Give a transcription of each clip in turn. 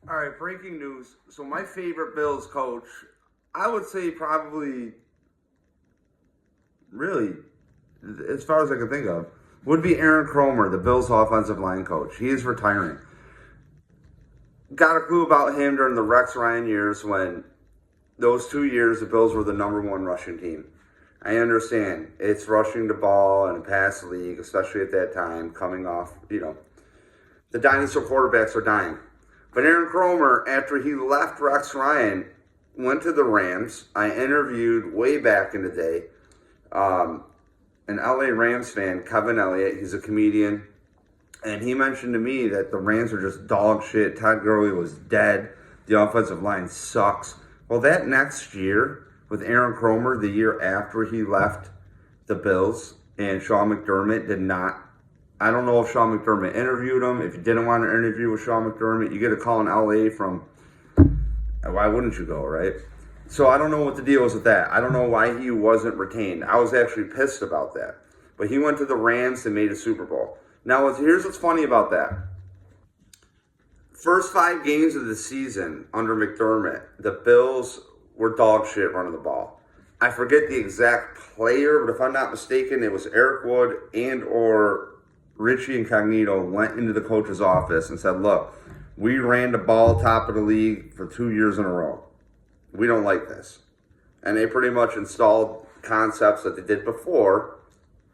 All right, breaking news. So my favorite Bills coach, I would say probably, really, as far as I can think of, would be Aaron Kromer, the Bills offensive line coach. He is retiring. Got a clue about him during the Rex Ryan years when those 2 years the Bills were the #1 rushing team. I understand it's rushing the ball and pass league, especially at that time, coming off, the dinosaur quarterbacks are dying. But Aaron Kromer, after he left Rex Ryan, went to the Rams. I interviewed way back in the day an LA Rams fan, Kevin Elliott. He's a comedian. And he mentioned to me that the Rams were just dog shit. Todd Gurley was dead. The offensive line sucks. Well, that next year, with Aaron Kromer, the year after he left the Bills, and Sean McDermott did not. I don't know if Sean McDermott interviewed him. If you didn't want to interview with Sean McDermott, you get a call in LA from, why wouldn't you go, right? So I don't know what the deal is with that. I don't know why he wasn't retained. I was actually pissed about that. But he went to the Rams and made a Super Bowl. Now, here's what's funny about that. First 5 games of the season under McDermott, the Bills were dog shit running the ball. I forget the exact player, but if I'm not mistaken, it was Eric Wood and or Richie Incognito went into the coach's office and said, look, we ran the ball top of the league for 2 years in a row. We don't like this. And they pretty much installed concepts that they did before,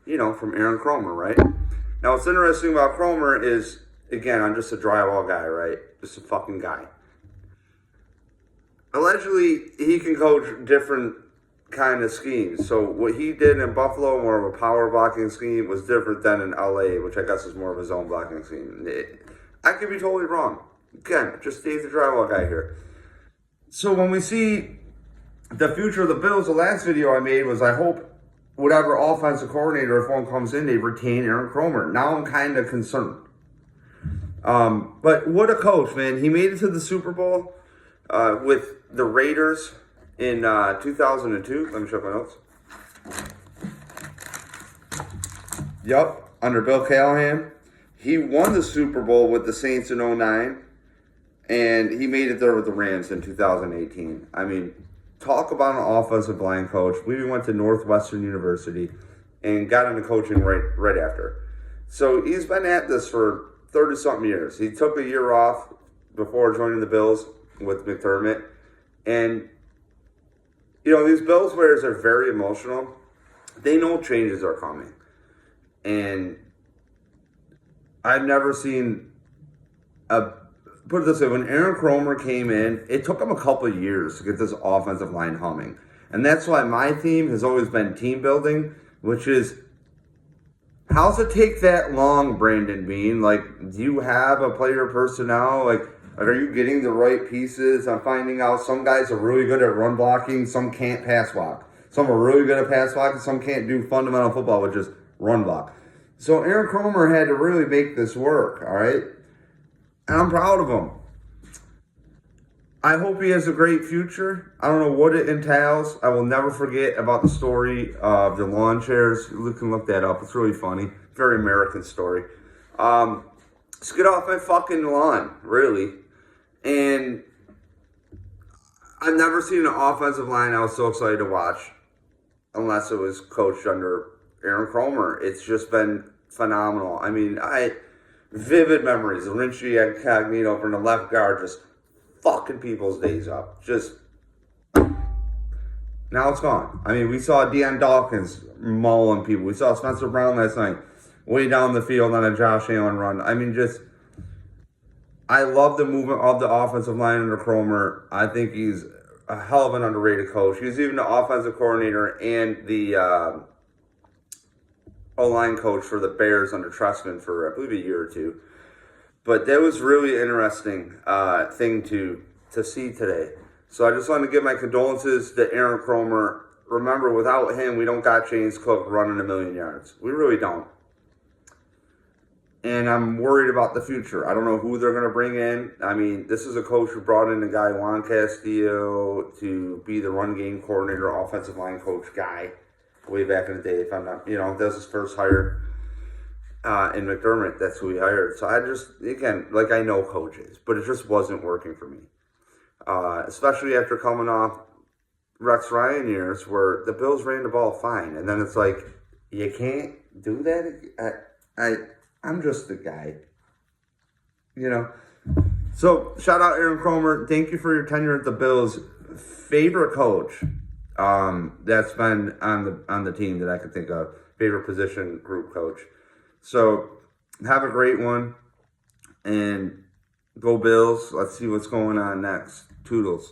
from Aaron Kromer, right? Now, what's interesting about Kromer is, again, I'm just a drywall guy, right? Just a fucking guy. Allegedly, he can coach different kind of schemes. So what he did in Buffalo, more of a power blocking scheme, was different than in LA, which I guess is more of a zone blocking scheme. I could be totally wrong. Again, just Dave the drywall guy here. So when we see the future of the Bills, the last video I made was I hope whatever offensive coordinator, if one comes in, they retain Aaron Kromer. Now I'm kind of concerned. But what a coach, man. He made it to the Super Bowl with the Raiders in 2002. Let me check my notes. Yep, under Bill Callahan. He won the Super Bowl with the Saints in 2009, and he made it there with the Rams in 2018. I mean, talk about an offensive line coach. We went to Northwestern University and got into coaching right after. So he's been at this for 30-something years. He took a year off before joining the Bills with McDermott. And, these Bills players are very emotional. They know changes are coming. And I've never seen put it this way, when Aaron Kromer came in, it took him a couple of years to get this offensive line humming. And that's why my theme has always been team building, which is, how's it take that long, Brandon Bean? Do you have a player personnel? Are you getting the right pieces? I'm finding out some guys are really good at run blocking, some can't pass block. Some are really good at pass blocking, some can't do fundamental football, which is run block. So Aaron Kromer had to really make this work, all right? And I'm proud of him. I hope he has a great future. I don't know what it entails. I will never forget about the story of the lawn chairs. You can look that up. It's really funny. Very American story. Just get off my fucking lawn, really. And I've never seen an offensive line I was so excited to watch unless it was coached under Aaron Kromer. It's just been phenomenal. I mean, vivid memories of Richie Incognito from the left guard just fucking people's days up. Just, now it's gone. I mean, we saw Deion Dawkins mauling people. We saw Spencer Brown last night way down the field on a Josh Allen run. I mean, I love the movement of the offensive line under Kromer. I think he's a hell of an underrated coach. He's even the offensive coordinator and the O-line coach for the Bears under Trestman for, I believe, a year or two. But that was really interesting thing to see today. So I just want to give my condolences to Aaron Kromer. Remember, without him, we don't got James Cook running 1,000,000 yards. We really don't. And I'm worried about the future. I don't know who they're going to bring in. I mean, this is a coach who brought in the guy Juan Castillo to be the run game coordinator, offensive line coach guy way back in the day. If I'm not, that was his first hire. And McDermott, that's who he hired. So I just, again, like I know coaches, but it just wasn't working for me. Especially after coming off Rex Ryan years where the Bills ran the ball fine. And then it's like, you can't do that. I'm just a guy, you know. So shout out Aaron Kromer. Thank you for your tenure at the Bills. Favorite coach that's been on the team that I could think of. Favorite position group coach. So have a great one and go Bills. Let's see what's going on next. Toodles.